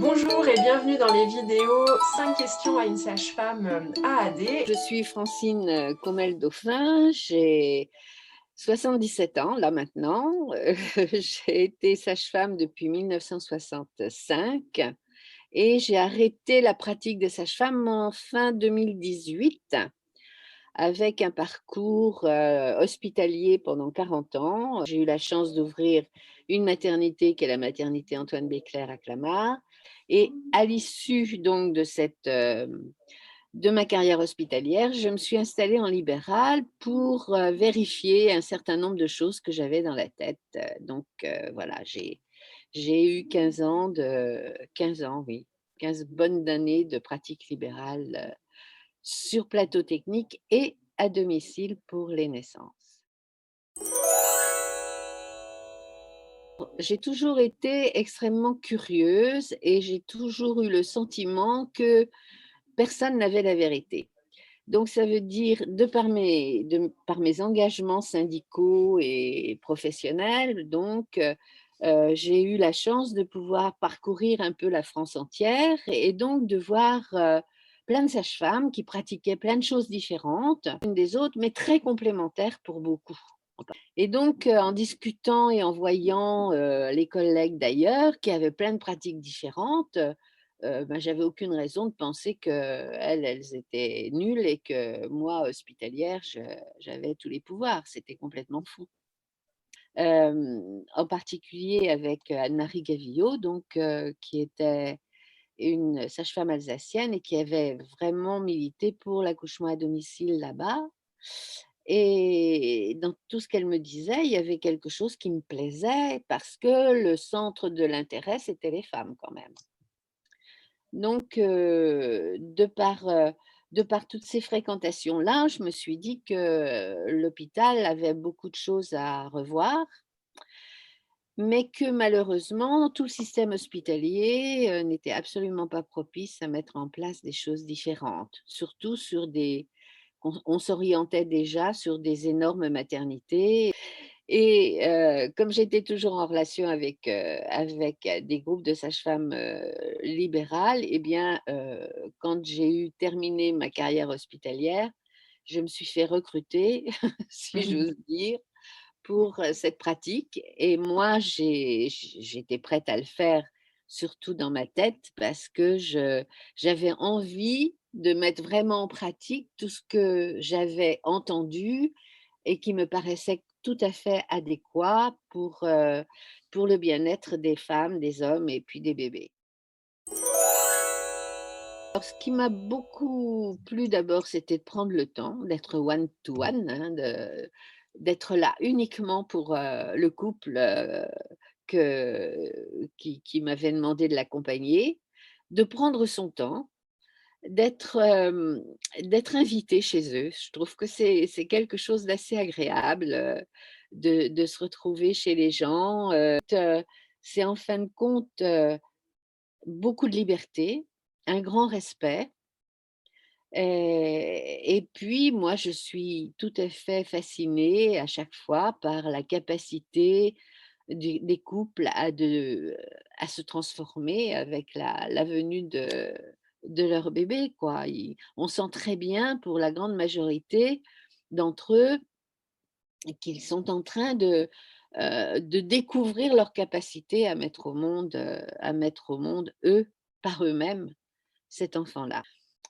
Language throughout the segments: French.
Bonjour et bienvenue dans les vidéos 5 questions à une sage-femme AAD. Je suis Francine Comel-Dauphin, j'ai 77 ans là maintenant. J'ai été sage-femme depuis 1965 et j'ai arrêté la pratique de sage-femme en fin 2018 avec un parcours hospitalier pendant 40 ans. J'ai eu la chance d'ouvrir une maternité qui est la maternité Antoine Béclair à Clamart. Et à l'issue donc de ma carrière hospitalière, je me suis installée en libéral pour vérifier un certain nombre de choses que j'avais dans la tête. Voilà, j'ai eu 15 ans, oui, 15 bonnes années de pratique libérale sur plateau technique et à domicile pour les naissances. J'ai toujours été extrêmement curieuse et j'ai toujours eu le sentiment que personne n'avait la vérité. Donc ça veut dire, par mes engagements syndicaux et professionnels, j'ai eu la chance de pouvoir parcourir un peu la France entière et donc de voir plein de sages-femmes qui pratiquaient plein de choses différentes, unes des autres, mais très complémentaires pour beaucoup. Et donc, en discutant et en voyant les collègues d'ailleurs qui avaient plein de pratiques différentes, j'avais aucune raison de penser qu'elles étaient nulles et que moi, hospitalière, j'avais tous les pouvoirs. C'était complètement fou. En particulier avec Anne-Marie Gavillot, qui était une sage-femme alsacienne et qui avait vraiment milité pour l'accouchement à domicile là-bas. Et dans tout ce qu'elle me disait, il y avait quelque chose qui me plaisait parce que le centre de l'intérêt, c'était les femmes quand même. Donc, de par toutes ces fréquentations-là, je me suis dit que l'hôpital avait beaucoup de choses à revoir, mais que malheureusement, tout le système hospitalier n'était absolument pas propice à mettre en place des choses différentes, surtout on s'orientait déjà sur des énormes maternités. Et comme j'étais toujours en relation avec des groupes de sages-femmes libérales, eh bien, quand j'ai eu terminé ma carrière hospitalière, je me suis fait recruter, si j'ose dire, pour cette pratique. Et moi, j'étais prête à le faire, surtout dans ma tête, parce que j'avais envie de mettre vraiment en pratique tout ce que j'avais entendu et qui me paraissait tout à fait adéquat pour le bien-être des femmes, des hommes et puis des bébés. Alors, ce qui m'a beaucoup plu d'abord, c'était de prendre le temps d'être one to one, hein, d'être là uniquement pour le couple qui m'avait demandé de l'accompagner, de prendre son temps, d'être d'être invité chez eux. Je trouve que c'est quelque chose d'assez agréable de se retrouver chez les gens. C'est en fin de compte beaucoup de liberté, un grand respect. Et puis moi, je suis tout à fait fascinée à chaque fois par la capacité des couples à se transformer avec la venue de leur bébé, quoi. On sent très bien pour la grande majorité d'entre eux qu'ils sont en train de découvrir leur capacité à mettre au monde, eux, par eux-mêmes, cet enfant-là.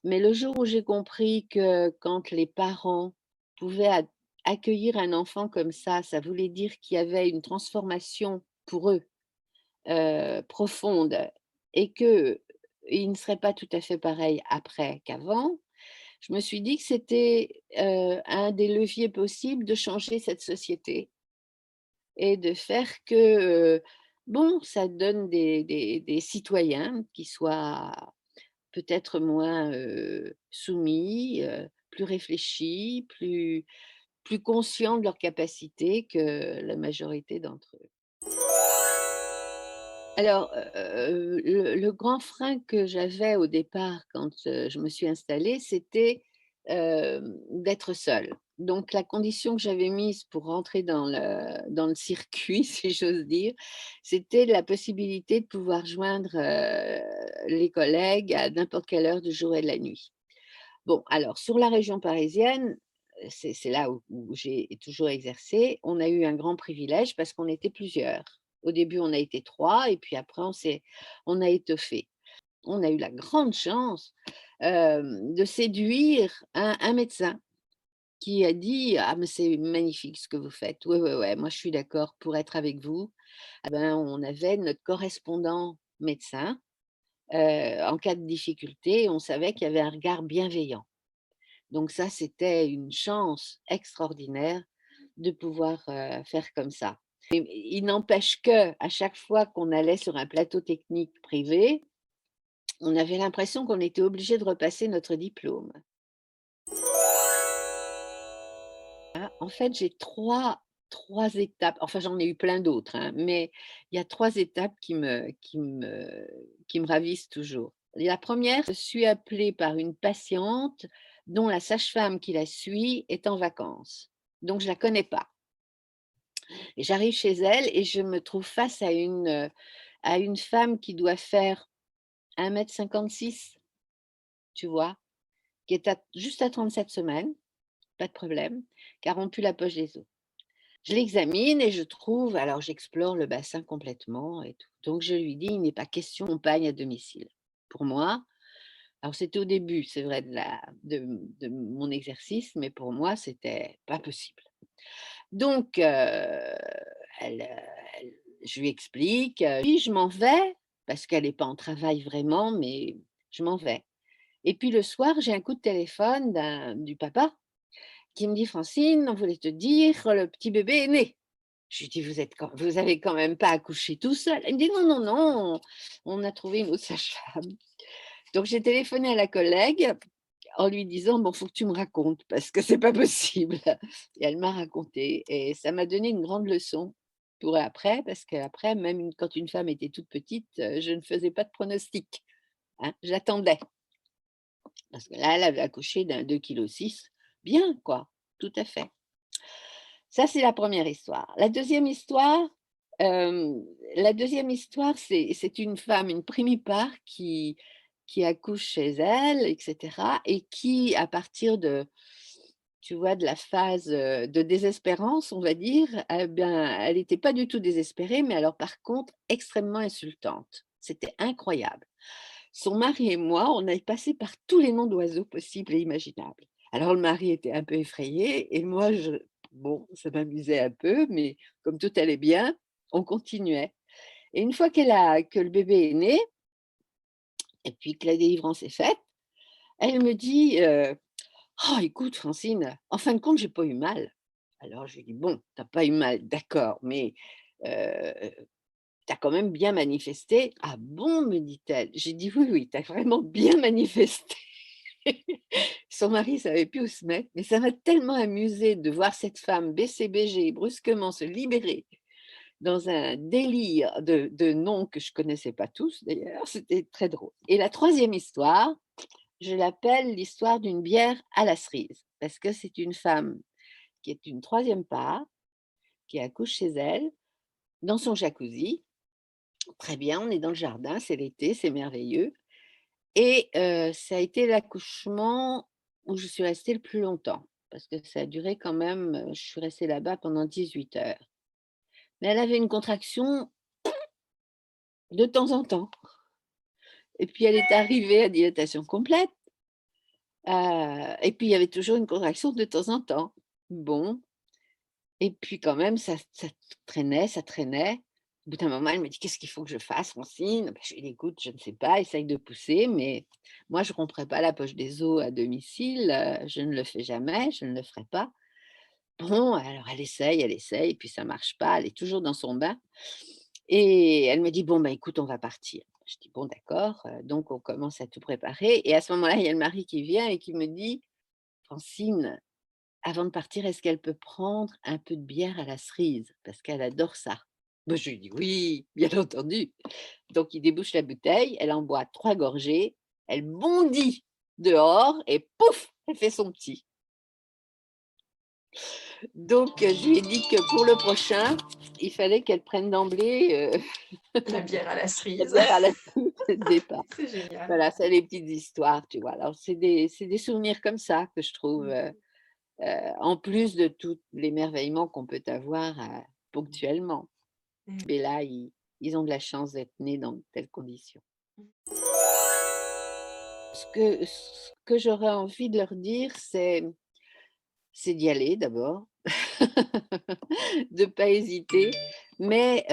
Mais le jour où j'ai compris que quand les parents pouvaient accueillir un enfant comme ça voulait dire qu'il y avait une transformation pour eux profonde et qu'ils ne seraient pas tout à fait pareils après qu'avant, je me suis dit que c'était un des leviers possibles de changer cette société et de faire que, bon, ça donne des citoyens qui soient peut-être moins soumis, plus réfléchis, plus conscients de leurs capacités que la majorité d'entre eux. Alors, le grand frein que j'avais au départ quand je me suis installée, c'était d'être seule. Donc la condition que j'avais mise pour rentrer dans le circuit, si j'ose dire, c'était la possibilité de pouvoir joindre, les collègues à n'importe quelle heure du jour et de la nuit. Bon, alors sur la région parisienne, c'est là où j'ai toujours exercé, on a eu un grand privilège parce qu'on était plusieurs. Au début, on a été 3 et puis après on a étoffé. On a eu la grande chance, de séduire un médecin qui a dit: «Ah mais c'est magnifique ce que vous faites. Ouais, ouais, ouais, moi je suis d'accord pour être avec vous». Ah ben, on avait notre correspondant médecin, en cas de difficulté, on savait qu'il y avait un regard bienveillant. Donc ça, c'était une chance extraordinaire de pouvoir, faire comme ça. Et il n'empêche que à chaque fois qu'on allait sur un plateau technique privé, on avait l'impression qu'on était obligé de repasser notre diplôme. En fait, j'ai trois étapes, enfin j'en ai eu plein d'autres, hein, mais il y a 3 étapes qui me ravissent toujours. La première, je suis appelée par une patiente dont la sage-femme qui la suit est en vacances, donc je la connais pas et j'arrive chez elle et je me trouve face à une femme qui doit faire 1,56 m, tu vois? Qui est juste à 37 semaines, pas de problème, qui a rompu la poche des os. Je l'examine et je trouve, alors j'explore le bassin complètement et tout. Donc je lui dis: «Il n'est pas question de compagne à domicile». Pour moi, alors c'était au début, c'est vrai, de mon exercice, mais pour moi, c'était pas possible. Donc elle, elle je lui explique, puis je m'en vais parce qu'elle est pas en travail vraiment, mais je m'en vais et puis le soir, j'ai un coup de téléphone du papa qui me dit: «Francine, on voulait te dire, le petit bébé est né». Je lui dis: «Vous avez quand même pas accouché tout seul?» Elle me dit: «Non, non, non, on a trouvé une autre sage-femme». Donc j'ai téléphoné à la collègue en lui disant: «Bon, faut que tu me racontes parce que c'est pas possible» et elle m'a raconté et ça m'a donné une grande leçon pour après, parce qu'après même quand une femme était toute petite, je ne faisais pas de pronostic, hein, j'attendais. Parce que là, elle avait accouché d'un 2,6 kg, bien quoi, tout à fait. Ça, c'est la première histoire. La deuxième histoire, c'est une femme, une primipare qui accouche chez elle et cetera et qui, à partir de, tu vois, de la phase, de désespérance, on va dire, eh bien, elle n'était pas du tout désespérée, mais alors par contre extrêmement insultante. C'était incroyable. Son mari et moi, on est passé par tous les noms d'oiseaux possibles et imaginables. Alors le mari était un peu effrayé et moi bon, ça m'amusait un peu, mais comme tout allait bien, on continuait et une fois que le bébé est né et puis que la délivrance est faite, elle me dit, «Oh écoute Francine, en fin de compte, j'ai pas eu mal». Alors je lui dis: «Bon, tu as pas eu mal, d'accord, mais heu, tu as quand même bien manifesté». «Ah bon?» me dit-elle. J'ai dit: «Oui, oui, tu as vraiment bien manifesté». Son mari savait plus où se mettre, mais ça m'a tellement amusée de voir cette femme BCBG brusquement se libérer dans un délire de noms que je connaissais pas tous d'ailleurs, c'était très drôle. Et la troisième histoire, je l'appelle l'histoire d'une bière à la cerise, parce que c'est une femme qui est une troisième part, qui accouche chez elle, dans son jacuzzi. Très bien, on est dans le jardin, c'est l'été, c'est merveilleux. Et ça a été l'accouchement où je suis restée le plus longtemps, parce que ça a duré quand même, je suis restée là-bas pendant 18 heures. Mais elle avait une contraction de temps en temps et puis elle est arrivée à dilatation complète, et puis il y avait toujours une contraction de temps en temps. Bon, et puis quand même ça traînait, ça traînait. Au bout d'un moment, elle me dit: «Qu'est-ce qu'il faut que je fasse, Francine?» Bah, je lui dis: «Écoute, je ne sais pas, essaye de pousser, mais moi je ne romprai pas la poche des os à domicile, je ne le fais jamais, je ne le ferai pas». Bon, alors elle essaye et puis ça marche pas, elle est toujours dans son bain et elle me dit: «Bon, bah, écoute, on va partir». Je dis: «Bon d'accord», donc on commence à tout préparer et à ce moment-là, il y a le mari qui vient et qui me dit: «Francine, avant de partir, est-ce qu'elle peut prendre un peu de bière à la cerise? Parce qu'elle adore ça». Bah, je lui dis: «Oui, bien entendu». Donc il débouche la bouteille, elle en boit 3 gorgées, elle bondit dehors et pouf! Elle fait son petit. Donc, je lui ai dit que pour le prochain, il fallait qu'elle prenne d'emblée La bière à la la cerise. bière à la dès le départ. C'est génial. Voilà, c'est les petites histoires, tu vois? Alors c'est des souvenirs comme ça que je trouve, Mmh. en plus de tout l'émerveillement qu'on peut avoir, ponctuellement. Mmh. Mais là, ils ont de la chance d'être nés dans de telles conditions. Ce que j'aurais envie de leur dire, c'est d'y aller d'abord, de pas hésiter, mais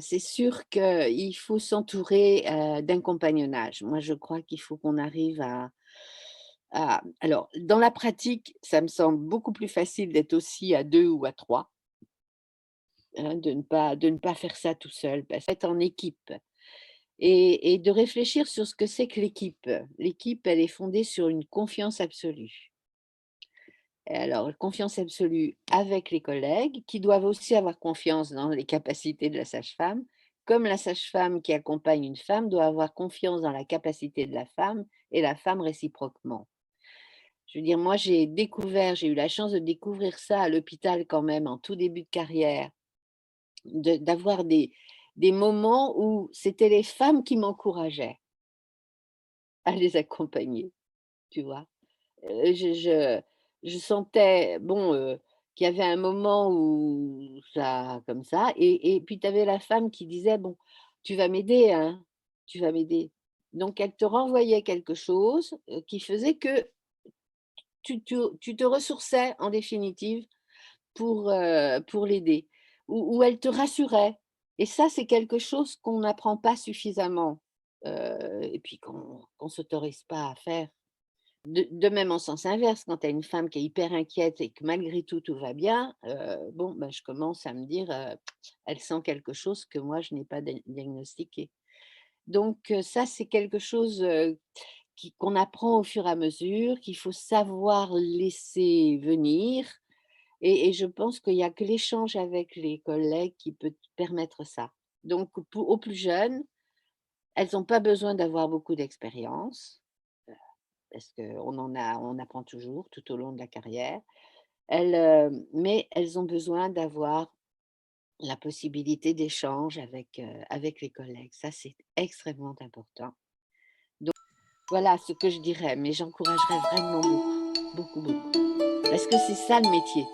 c'est sûr qu'il faut s'entourer, d'un compagnonnage. Moi, je crois qu'il faut qu'on arrive alors dans la pratique, ça me semble beaucoup plus facile d'être aussi à 2 ou à 3, hein, de ne pas faire ça tout seul, parce être en équipe et de réfléchir sur ce que c'est que l'équipe. L'équipe, elle est fondée sur une confiance absolue. Et alors, confiance absolue avec les collègues qui doivent aussi avoir confiance dans les capacités de la sage-femme, comme la sage-femme qui accompagne une femme doit avoir confiance dans la capacité de la femme et la femme réciproquement. Je veux dire, moi, j'ai eu la chance de découvrir ça à l'hôpital quand même en tout début de carrière, d'avoir des moments où c'était les femmes qui m'encourageaient à les accompagner, tu vois? Je sentais, bon, qu'il y avait un moment où ça comme ça et puis tu avais la femme qui disait: «Bon, tu vas m'aider, hein, tu vas m'aider». Donc elle te renvoyait quelque chose, qui faisait que tu te ressourçais en définitive pour l'aider ou elle te rassurait et ça, c'est quelque chose qu'on n'apprend pas suffisamment, et puis qu'on s'autorise pas à faire. De même en sens inverse, quand tu as une femme qui est hyper inquiète et que malgré tout, tout va bien, bon, bah, je commence à me dire, «Elle sent quelque chose que moi je n'ai pas diagnostiqué». Donc ça, c'est quelque chose, qu'on apprend au fur et à mesure, qu'il faut savoir laisser venir et je pense qu'il y a que l'échange avec les collègues qui peut te permettre ça. Donc aux plus jeunes, elles ont pas besoin d'avoir beaucoup d'expérience, parce on apprend toujours tout au long de la carrière. Mais elles ont besoin d'avoir la possibilité d'échange avec les collègues. Ça, c'est extrêmement important. Donc voilà ce que je dirais, mais j'encouragerais vraiment beaucoup, beaucoup, beaucoup. Parce que c'est ça le métier.